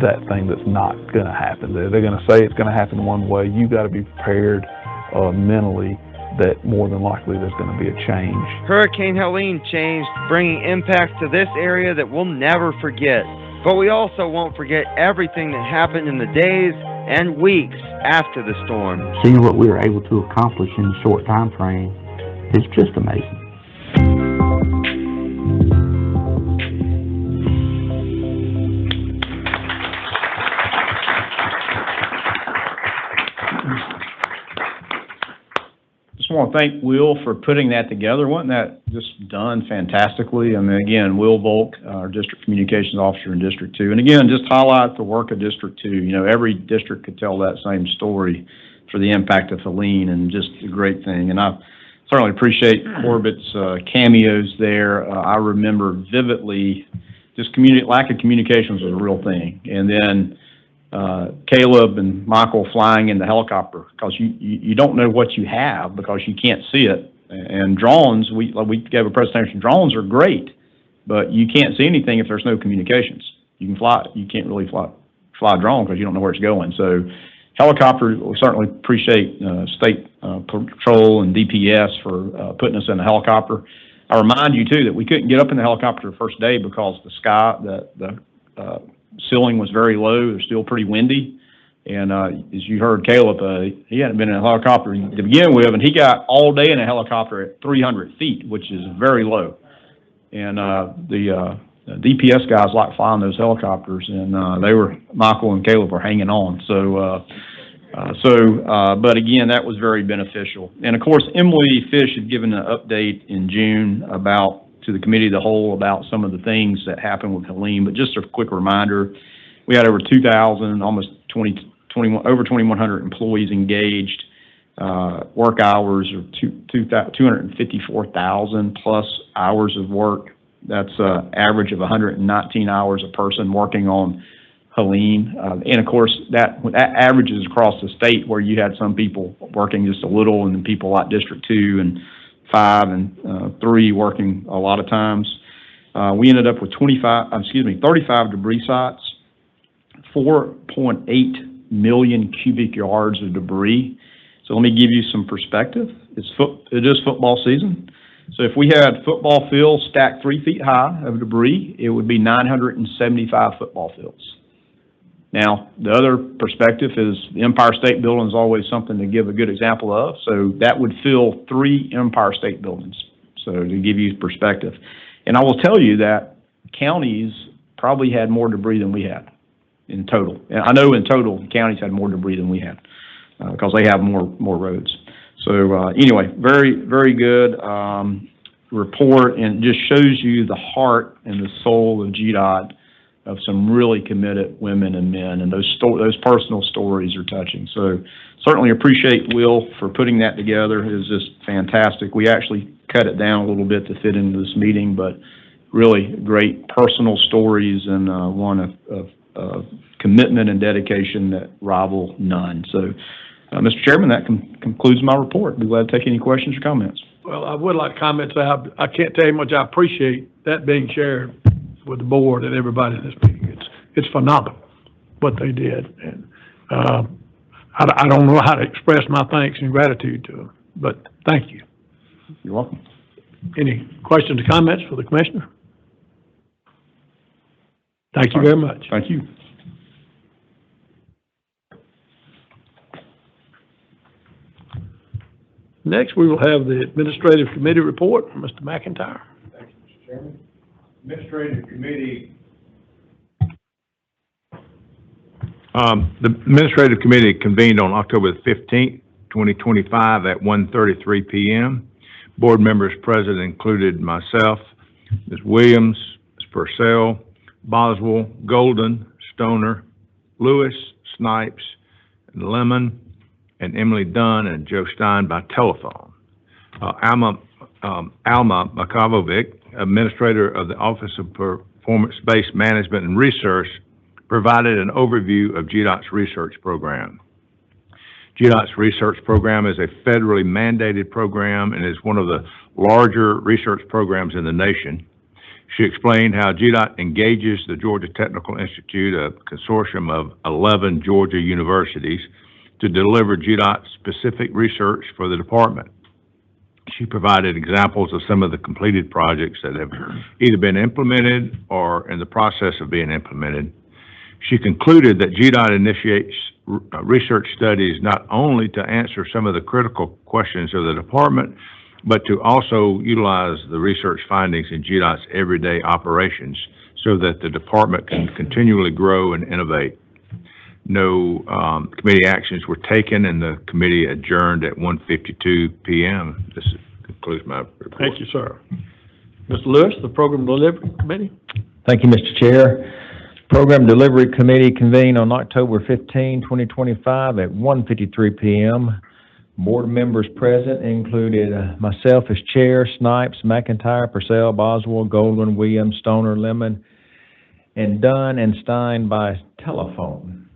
[SPEAKER 9] that thing that's not going to happen. They're going to say it's going to happen one way. You got to be prepared mentally that more than likely there's going to be a change.
[SPEAKER 12] Hurricane Helene changed, bringing impacts to this area that we'll never forget. But we also won't forget everything that happened in the days and weeks after the storm.
[SPEAKER 11] Seeing what we were able to accomplish in a short time frame is just amazing.
[SPEAKER 9] Just want to thank Will for putting that together. Wasn't that just done fantastically? I mean, again, Will Volk, our district communications officer in District 2. And again, just highlight the work of District 2. You know, every district could tell that same story for the impact of Helene, and just a great thing. And I certainly appreciate Corbett's cameos there. I remember vividly just lack of communications was a real thing. And then Caleb and Michael flying in the helicopter, because you don't know what you have because you can't see it. And drones, we gave a presentation, drones are great, but you can't see anything if there's no communications. You can fly, you can't really fly a drone because you don't know where it's going. So helicopter, we certainly appreciate State Patrol and DPS for putting us in a helicopter. I remind you too that we couldn't get up in the helicopter the first day because the ceiling was very low. It was still pretty windy. And as you heard Caleb, he hadn't been in a helicopter to begin with, and he got all day in a helicopter at 300 feet, which is very low. And the DPS guys like flying those helicopters, and Michael and Caleb were hanging on. But again, that was very beneficial. And of course, Emily Fish had given an update in June to the committee of the whole about some of the things that happened with Helene. But just a quick reminder, we had over 2,000, almost over 2,100 employees engaged. Work hours are 254,000 plus hours of work. That's an average of 119 hours a person working on Helene. And of course, that averages across the state, where you had some people working just a little, and then people like District 2 and 5 and 3 working a lot of times. We ended up with 35 debris sites, 4.8 million cubic yards of debris. So let me give you some perspective. It is football season. So if we had football fields stacked 3 feet high of debris, it would be 975 football fields. Now, the other perspective is the Empire State Building is always something to give a good example of. So that would fill 3 Empire State Buildings. So to give you perspective. And I will tell you that counties probably had more debris than we had in total. And I know in total, counties had more debris than we had because they have more roads. So anyway, very, very good report, and it just shows you the heart and the soul of GDOT, of some really committed women and men, and those personal stories are touching. So certainly appreciate Will for putting that together. It was just fantastic. We actually cut it down a little bit to fit into this meeting, but really great personal stories, and one of commitment and dedication that rival none. So, Mr. Chairman, that concludes my report. Be glad to take any questions or comments.
[SPEAKER 2] Well, I would like to comment, I can't tell you how much I appreciate that being shared with the board and everybody in this meeting. It's phenomenal what they did. And I don't know how to express my thanks and gratitude to them, but thank you.
[SPEAKER 9] You're welcome.
[SPEAKER 2] Any questions or comments for the commissioner? Thank you very much.
[SPEAKER 9] Thank you.
[SPEAKER 2] Next, we will have the Administrative Committee report from Mr. McIntyre.
[SPEAKER 3] Thank you, Mr. Chairman. Administrative Committee. The Administrative Committee convened on October the 15th, 2025 at 1:33 p.m. Board members present included myself, Ms. Williams, Ms. Purcell, Boswell, Golden, Stoner, Lewis, Snipes, and Lemon, and Emily Dunn and Joe Stein by telephone. Alma Makovovic, Administrator of the Office of Performance-Based Management and Research, provided an overview of GDOT's research program. GDOT's research program is a federally mandated program and is one of the larger research programs in the nation. She explained how GDOT engages the Georgia Technical Institute, a consortium of 11 Georgia universities, to deliver GDOT-specific research for the department. She provided examples of some of the completed projects that have either been implemented or in the process of being implemented. She concluded that GDOT initiates research studies not only to answer some of the critical questions of the department, but to also utilize the research findings in GDOT's everyday operations so that the department can continually grow and innovate. No committee actions were taken, and the committee adjourned at 1:52 p.m. This concludes my report.
[SPEAKER 2] Thank you, sir. Mr. Lewis, the Program Delivery Committee.
[SPEAKER 14] Thank you, Mr. Chair. Program Delivery Committee convened on October 15, 2025 at 1:53 p.m. Board members present included myself as chair, Snipes, McIntyre, Purcell, Boswell, Golden, Williams, Stoner, Lemon, and Dunn and Stein by telephone.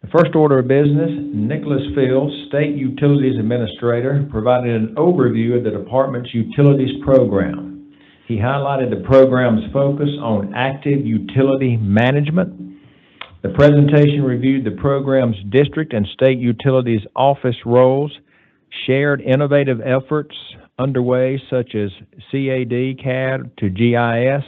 [SPEAKER 14] The first order of business, Nicholas Fields, State Utilities Administrator, provided an overview of the department's utilities program. He highlighted the program's focus on active utility management. The presentation reviewed the program's district and state utilities office roles, shared innovative efforts underway such as CAD to GIS,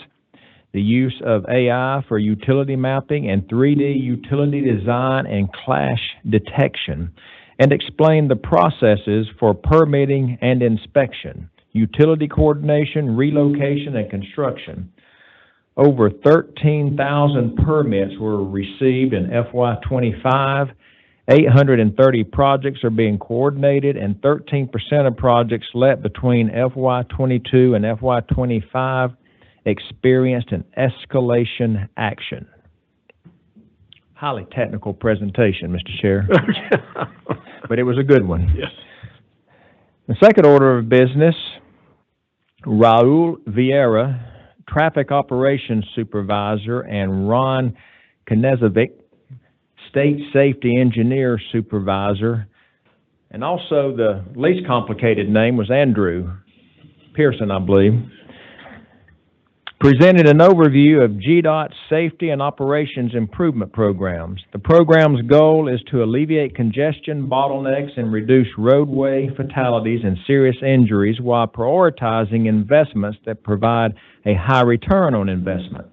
[SPEAKER 14] the use of AI for utility mapping and 3D utility design and clash detection, and explained the processes for permitting and inspection, utility coordination, relocation, and construction. Over 13,000 permits were received in FY25. 830 projects are being coordinated, and 13% of projects let between FY22 and FY25 experienced an escalation action. Highly technical presentation, Mr. Chair, but it was a good one.
[SPEAKER 2] Yes.
[SPEAKER 14] The second order of business, Raul Vieira, Traffic Operations Supervisor, and Ron Knezovic, State Safety Engineer Supervisor, and also the least complicated name was Andrew Pearson, I believe. presented an overview of GDOT's safety and operations improvement programs. The program's goal is to alleviate congestion, bottlenecks, and reduce roadway fatalities and serious injuries while prioritizing investments that provide a high return on investment.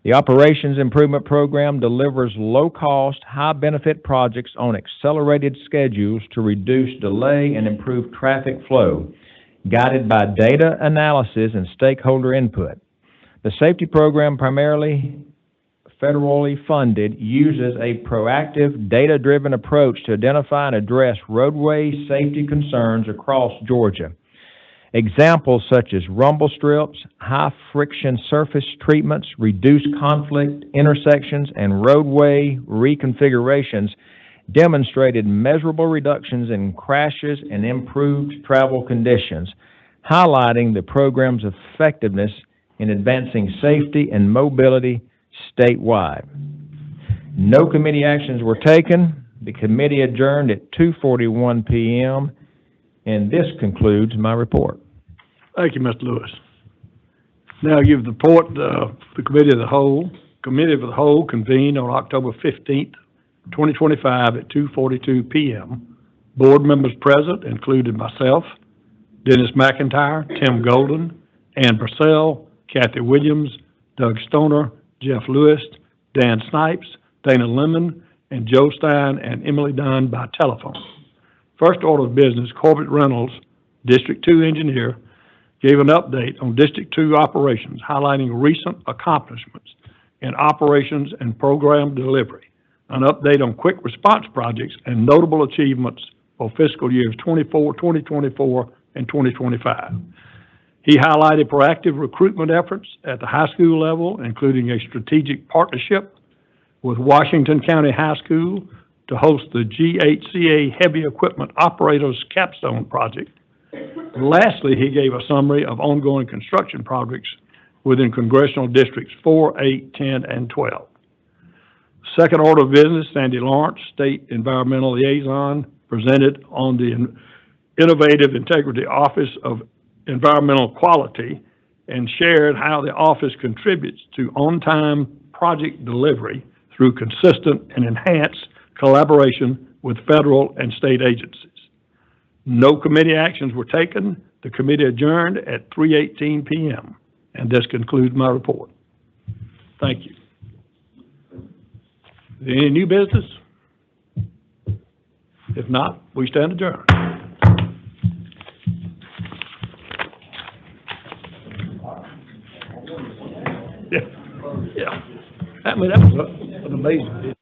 [SPEAKER 14] The Operations Improvement Program delivers low-cost, high-benefit projects on accelerated schedules to reduce delay and improve traffic flow, guided by data analysis and stakeholder input. The safety program, primarily federally funded, uses a proactive, data-driven approach to identify and address roadway safety concerns across Georgia. Examples such as rumble strips, high-friction surface treatments, reduced conflict intersections, and roadway reconfigurations demonstrated measurable reductions in crashes and improved travel conditions, highlighting the program's effectiveness in advancing safety and mobility statewide. No committee actions were taken. The committee adjourned at 2:41 p.m., and this concludes my report.
[SPEAKER 2] Thank you, Mr. Lewis. Now I give the report, the Committee of the Whole. Committee of the Whole convened on October 15th, 2025 at 2:42 p.m. Board members present included myself, Dennis McIntyre, Tim Golden, Ann Purcell, Kathy Williams, Doug Stoner, Jeff Lewis, Dan Snipes, Dana Lemon, and Joe Stein and Emily Dunn by telephone. First order of business, Corbett Reynolds, District 2 engineer, gave an update on District 2 operations, highlighting recent accomplishments in operations and program delivery, an update on quick response projects, and notable achievements for fiscal years 2024, and 2025. He highlighted proactive recruitment efforts at the high school level, including a strategic partnership with Washington County High School to host the GHCA Heavy Equipment Operators Capstone Project. Lastly, he gave a summary of ongoing construction projects within congressional districts 4, 8, 10, and 12. Second order of business, Sandy Lawrence, State Environmental Liaison, presented on the Innovative Integrity Office of Environmental Quality and shared how the office contributes to on-time project delivery through consistent and enhanced collaboration with federal and state agencies. No committee actions were taken. The committee adjourned at 3:18 p.m. And this concludes my report. Thank you. Any new business? If not, we stand adjourned. Yeah. I mean, that was an amazing.